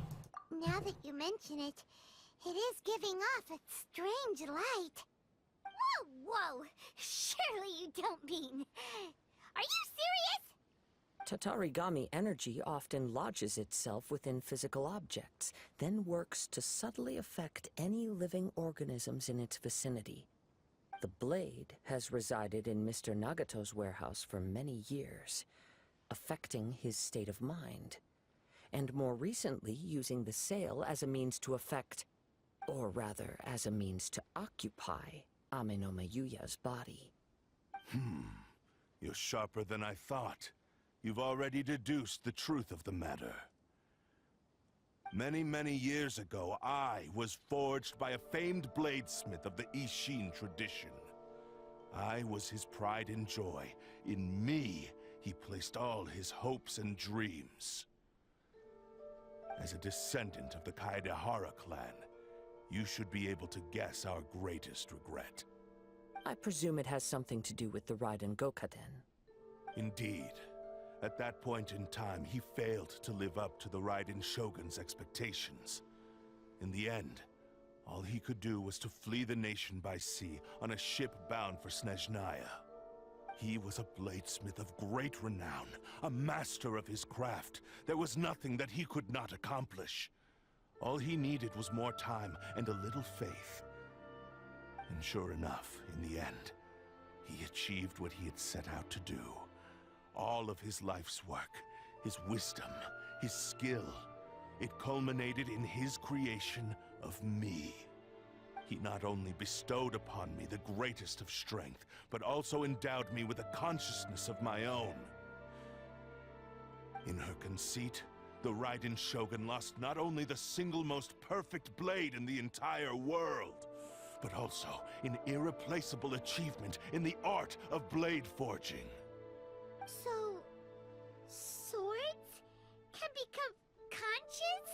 Speaker 3: Now that you mention it, it is giving off a strange light. Whoa, whoa! Surely you don't mean... Are you serious?
Speaker 5: Tatarigami energy often lodges itself within physical objects, then works to subtly affect any living organisms in its vicinity. The blade has resided in Mr. Nagato's warehouse for many years, affecting his state of mind, and more recently using the sale as a means to affect, or rather as a means to occupy, Amenoma Yuya's body.
Speaker 9: You're sharper than I thought. You've already deduced the truth of the matter. Many, many years ago, I was forged by a famed bladesmith of the Ishin tradition. I was his pride and joy. In me, he placed all his hopes and dreams. As a descendant of the Kaedehara clan, you should be able to guess our greatest regret.
Speaker 5: I presume it has something to do with the Raiden Gokaden.
Speaker 9: Indeed. At that point in time, he failed to live up to the Raiden Shogun's expectations. In the end, all he could do was to flee the nation by sea on a ship bound for Snezhnaya. He was a bladesmith of great renown, a master of his craft. There was nothing that he could not accomplish. All he needed was more time and a little faith. And sure enough, in the end, he achieved what he had set out to do. All of his life's work, his wisdom, his skill, it culminated in his creation of me. He not only bestowed upon me the greatest of strength, but also endowed me with a consciousness of my own. In her conceit, the Raiden Shogun lost not only the single most perfect blade in the entire world, but also an irreplaceable achievement in the art of blade forging.
Speaker 3: So, swords can become conscious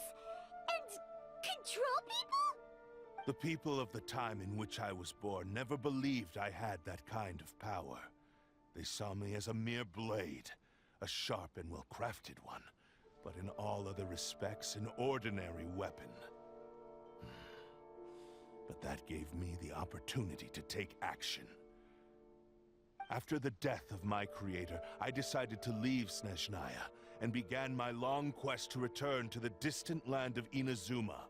Speaker 3: and control people?
Speaker 9: The people of the time in which I was born never believed I had that kind of power. They saw me as a mere blade, a sharp and well-crafted one, but in all other respects an ordinary weapon. But that gave me the opportunity to take action. After the death of my creator, I decided to leave Snezhnaya and began my long quest to return to the distant land of Inazuma.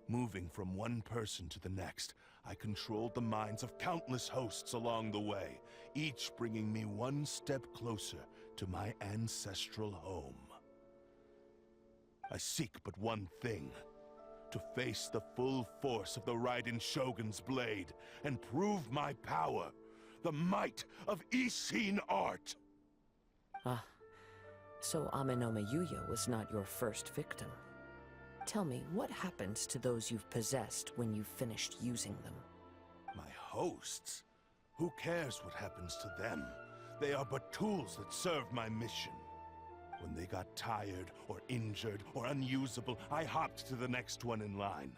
Speaker 9: Moving from one person to the next, I controlled the minds of countless hosts along the way, each bringing me one step closer to my ancestral home. I seek but one thing: to face the full force of the Raiden Shogun's blade and prove my power, the might of Ishin art.
Speaker 5: Ah, so Amenoma Yuya was not your first victim. Tell me, what happens to those you've possessed when you've finished using them?
Speaker 9: My hosts? Who cares what happens to them? They are but tools that serve my mission. When they got tired, or injured, or unusable, I hopped to the next one in line.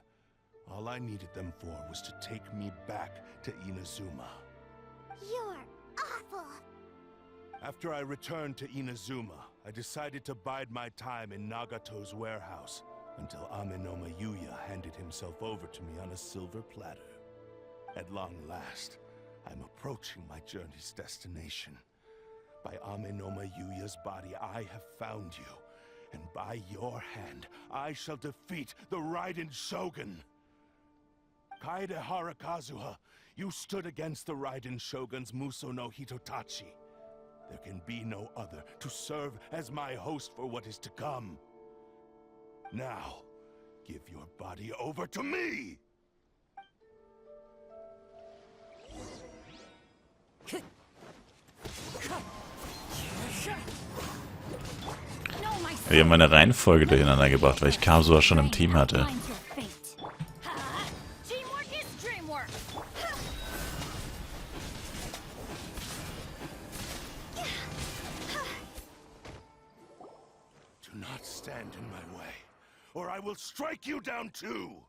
Speaker 9: All I needed them for was to take me back to Inazuma.
Speaker 3: You're awful!
Speaker 9: After I returned to Inazuma, I decided to bide my time in Nagato's warehouse until Amenoma Yuya handed himself over to me on a silver platter. At long last, I'm approaching my journey's destination. By Amenoma Yuya's body, I have found you, and by your hand, I shall defeat the Raiden Shogun. Kaedehara Kazuha, you stood against the Raiden Shogun's Muso no Hitotachi. There can be no other to serve as my host for what is to come. Now, give your body over to me!
Speaker 1: Wir haben meine Reihenfolge durcheinander gebracht, weil ich Kazuha schon im Team hatte.
Speaker 9: Do not stand in my way, or I will strike you down too!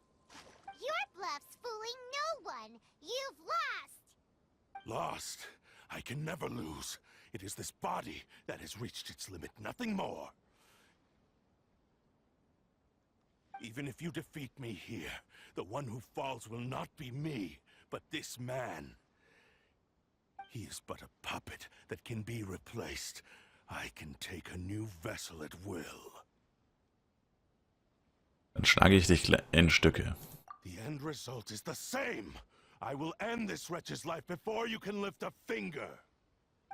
Speaker 3: Your bluff's fooling no one! You've lost!
Speaker 9: Lost? I can never lose. It is this body that has reached its limit, nothing more. Even if you defeat me here, the one who falls will not be me, but this man. He is but a puppet that can be replaced. I can take a new vessel at will.
Speaker 1: Dann schlage ich dich in Stücke.
Speaker 9: The end result is the same. I will end this wretch's life before you can lift a finger.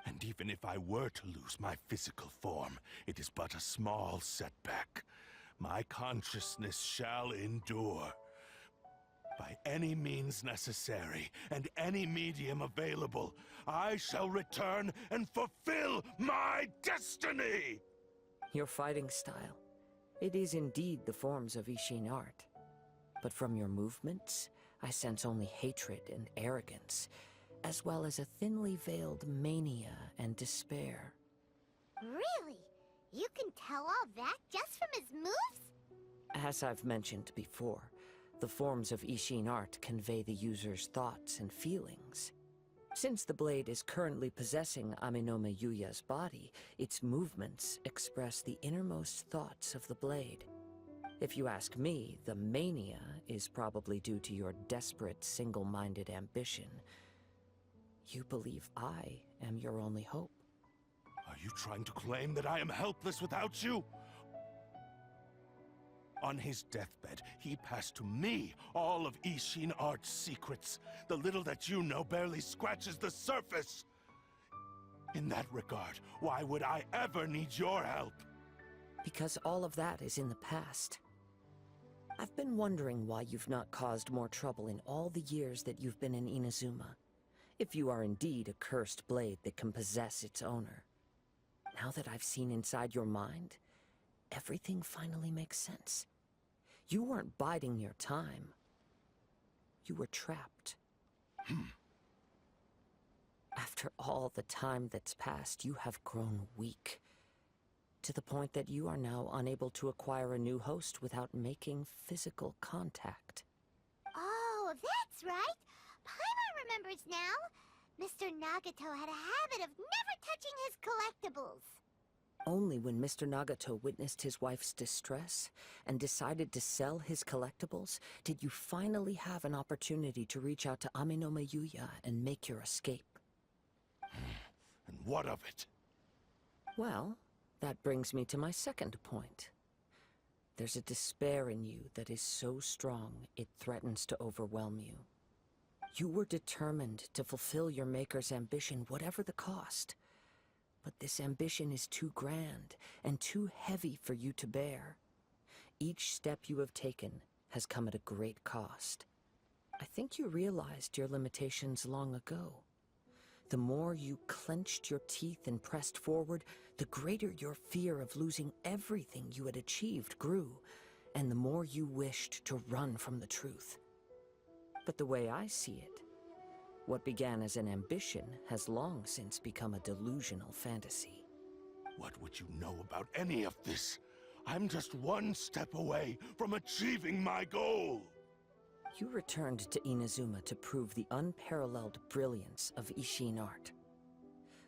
Speaker 9: And even if I were to lose my physical form, it is but a small setback. My consciousness shall endure. By any means necessary, and any medium available, I shall return and fulfill my destiny!
Speaker 5: Your fighting style. It is indeed the forms of Ishin art. But from your movements, I sense only hatred and arrogance, as well as a thinly veiled mania and despair.
Speaker 3: Really? You can tell all that just from his moves?
Speaker 5: As I've mentioned before, the forms of Ishin art convey the user's thoughts and feelings. Since the blade is currently possessing Aminome Yuya's body, its movements express the innermost thoughts of the blade. If you ask me, the mania is probably due to your desperate, single-minded ambition. You believe I am your only hope.
Speaker 9: Are you trying to claim that I am helpless without you? On his deathbed, he passed to me all of Ishin Art's secrets. The little that you know barely scratches the surface. In that regard, why would I ever need your help?
Speaker 5: Because all of that is in the past. I've been wondering why you've not caused more trouble in all the years that you've been in Inazuma. If you are indeed a cursed blade that can possess its owner. Now that I've seen inside your mind, everything finally makes sense. You weren't biding your time. You were trapped. After all the time that's passed, you have grown weak. To the point that you are now unable to acquire a new host without making physical contact.
Speaker 3: Oh, that's right. Paimon remembers now. Mr. Nagato had a habit of never touching his collectibles.
Speaker 5: Only when Mr. Nagato witnessed his wife's distress and decided to sell his collectibles did you finally have an opportunity to reach out to Aminome Yuya and make your escape.
Speaker 9: And what of it?
Speaker 5: Well, that brings me to my second point. There's a despair in you that is so strong it threatens to overwhelm you. You were determined to fulfill your maker's ambition, whatever the cost. But this ambition is too grand and too heavy for you to bear. Each step you have taken has come at a great cost. I think you realized your limitations long ago. The more you clenched your teeth and pressed forward, the greater your fear of losing everything you had achieved grew, and the more you wished to run from the truth. But the way I see it, what began as an ambition has long since become a delusional fantasy.
Speaker 9: What would you know about any of this? I'm just one step away from achieving my goal!
Speaker 5: You returned to Inazuma to prove the unparalleled brilliance of Ishin art.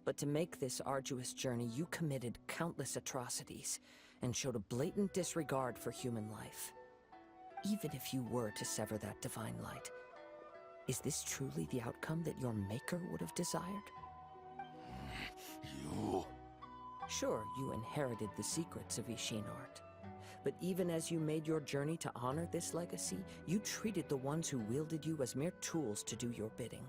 Speaker 5: But to make this arduous journey, you committed countless atrocities and showed a blatant disregard for human life. Even if you were to sever that divine light, is this truly the outcome that your maker would have desired?
Speaker 9: You...
Speaker 5: Sure, you inherited the secrets of Ishin art. But even as you made your journey to honor this legacy, you treated the ones who wielded you as mere tools to do your bidding.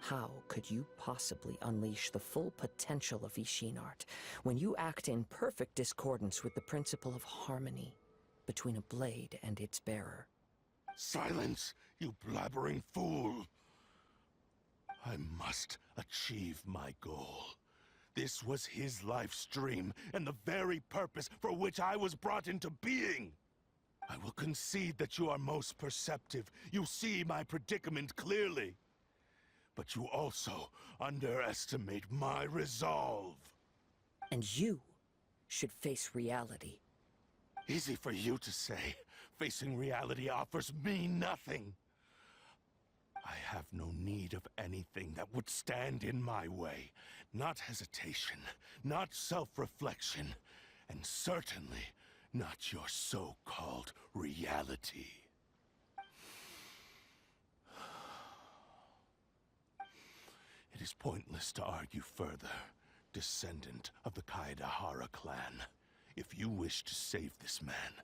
Speaker 5: How could you possibly unleash the full potential of Ishin art when you act in perfect discordance with the principle of harmony between a blade and its bearer?
Speaker 9: Silence, you blabbering fool! I must achieve my goal. This was his life's dream, and the very purpose for which I was brought into being. I will concede that you are most perceptive. You see my predicament clearly. But you also underestimate my resolve.
Speaker 5: And you should face reality.
Speaker 9: Easy for you to say. Facing reality offers me nothing. I have no need of anything that would stand in my way. Not hesitation, not self-reflection, and certainly not your so-called reality. It is pointless to argue further, descendant of the Kaedahara clan. If you wish to save this man,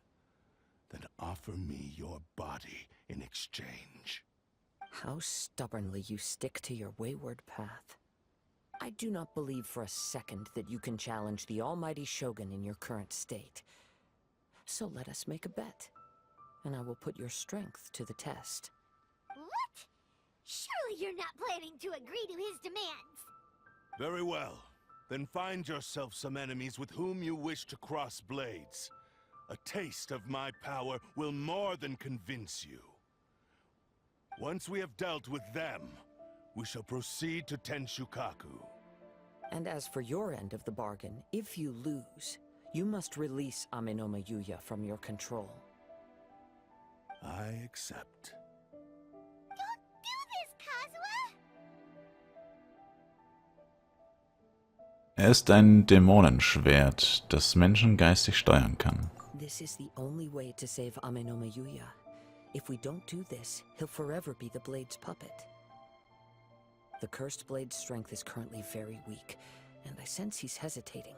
Speaker 9: then offer me your body in exchange.
Speaker 5: How stubbornly you stick to your wayward path. I do not believe for a second that you can challenge the almighty Shogun in your current state. So let us make a bet, and I will put your strength to the test.
Speaker 3: What? Surely you're not planning to agree to his demands.
Speaker 9: Very well. Then find yourself some enemies with whom you wish to cross blades. A taste of my power will more than convince you. Once we have dealt with them, we shall proceed to Tenshukaku.
Speaker 5: And as for your end of the bargain, if you lose, you must release Aminome Yuya from your control.
Speaker 9: I accept.
Speaker 3: Don't do this, Kazuha!
Speaker 1: Er ist ein Dämonenschwert, das Menschen geistig steuern kann.
Speaker 5: This is the only way to save Amenome Yuya. If we don't do this, he'll forever be the Blade's puppet. The Cursed Blade's strength is currently very weak, and I sense he's hesitating.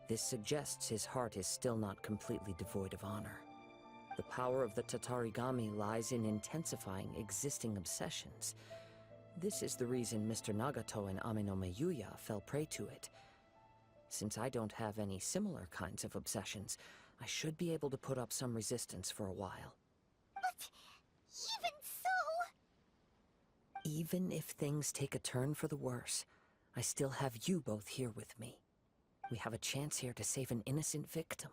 Speaker 5: This suggests his heart is still not completely devoid of honor. The power of the Tatarigami lies in intensifying existing obsessions. This is the reason Mr. Nagato and Amenome Yuya fell prey to it. Since I don't have any similar kinds of obsessions, I should be able to put up some resistance for a while.
Speaker 3: But even so...
Speaker 5: Even if things take a turn for the worse, I still have you both here with me. We have a chance here to save an innocent victim.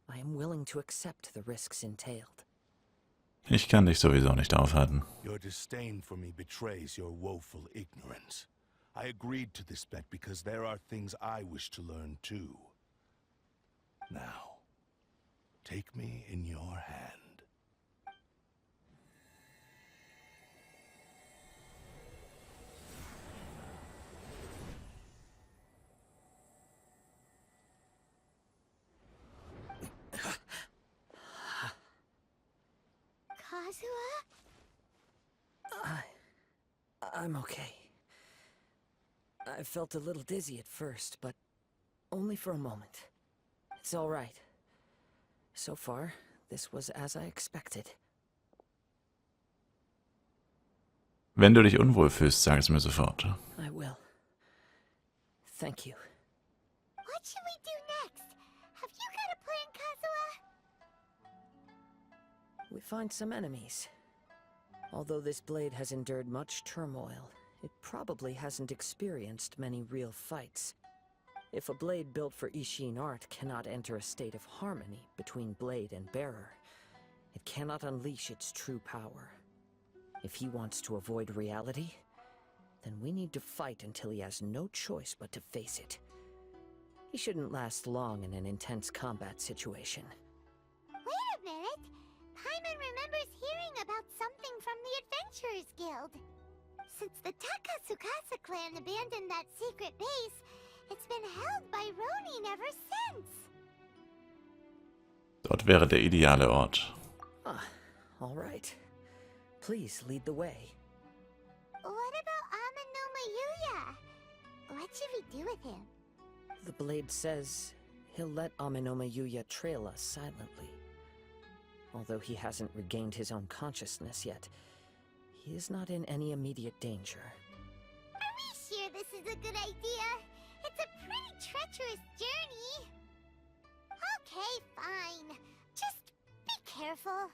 Speaker 5: I am willing to accept the risks entailed.
Speaker 1: Ich kann dich sowieso nicht aufhalten.
Speaker 9: Your disdain for me betrays your woeful ignorance. I agreed to this bet because there are things I wish to learn too. Now, take me in your hand.
Speaker 3: Kazuha?
Speaker 5: I'm okay. I felt a little dizzy at first, but only for a moment. It's all right. So far, this was as I expected.
Speaker 1: Wenn du dich unwohl fühlst, sag es mir sofort.
Speaker 5: I will. Thank you.
Speaker 3: What should we do next? Have you got a plan, Kazuha?
Speaker 5: We find some enemies. Although this blade has endured much turmoil, it probably hasn't experienced many real fights. If a blade built for Ishin art cannot enter a state of harmony between blade and bearer, it cannot unleash its true power. If he wants to avoid reality, then we need to fight until he has no choice but to face it. He shouldn't last long in an intense combat situation.
Speaker 3: Wait a minute! Paimon remembers hearing about something from the Adventurers Guild. Since the Takasukasa clan abandoned that secret base, it's been held by Ronin ever since.
Speaker 1: Dort wäre der ideale Ort.
Speaker 5: Ah, all right. Please lead the way.
Speaker 3: What about Amenome Yuya? What should we do with him?
Speaker 5: The blade says he'll let Amenome Yuya trail us silently. Although he hasn't regained his own consciousness yet, he is not in any immediate danger.
Speaker 3: Are we sure this is a good idea? It's a pretty treacherous journey. Okay, fine. Just be careful.